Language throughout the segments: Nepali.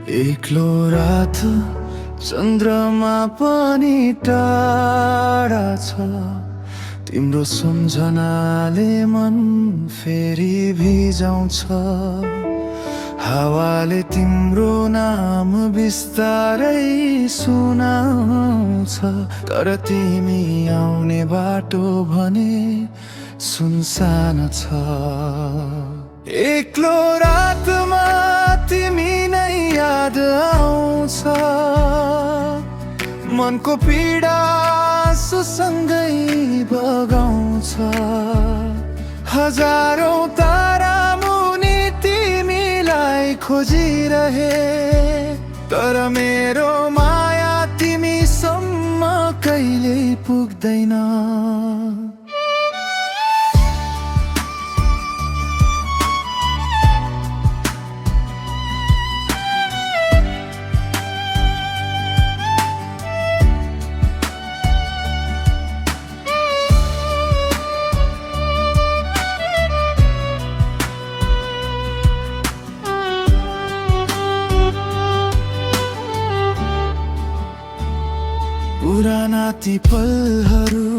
एक्लो रात चन्द्रमा पनि टाढा छ। तिम्रो सम्झनाले मन फेरि भिजाउँछ। हावाले तिम्रो नाम बिस्तारै सुनाउँछ। तर तिमी आउने बाटो भने सुनसान छ। एक्लो रातमा तिमी नै याद आउँछ। मनको पीडा सुसँगै बगाउँछ। हजारौं तारा मुनि तिमीलाई खोजिरहे, तर मेरो माया तिमीसम्म कहिल्यै पुग्दैन। पुराना ती पलहरू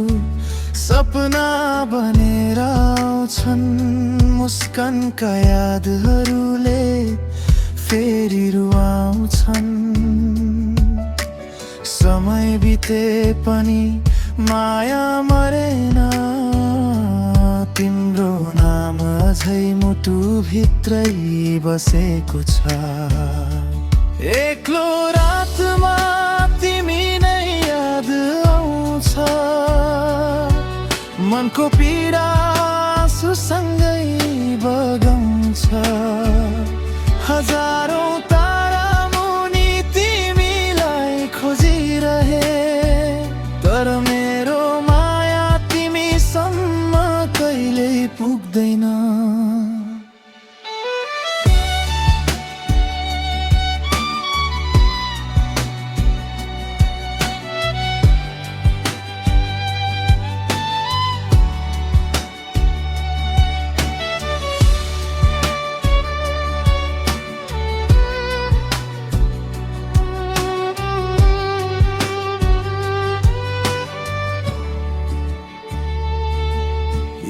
सपना बनेर आउँछन्। मुस्कानका यादहरूले फेरि रुवाउँछन्। समय बिते पनि माया मरेन। तिम्रो नाम अझै मुटुभित्रै बसेको छ। एक्लो रातमा तिमी नै याद आउँछ। मनको पीडा सुसँगै बगाउँछ। हजारौं तारा मुनि तिमीलाई खोजिरहे, तर मेरो माया तिमीसम्म कहिल्यै पुग्दैन।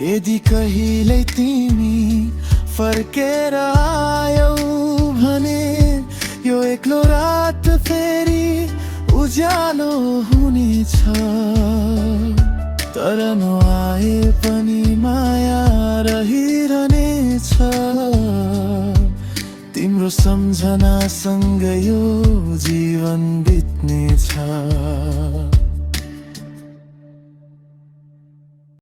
यदि कहिल्यै तिमी फर्केर आयौ भने यो एक्लो रात फेरि उज्यालो हुनेछ। तर नआए पनि माया रहिरहनेछ। तिम्रो सम्झनासँग यो जीवन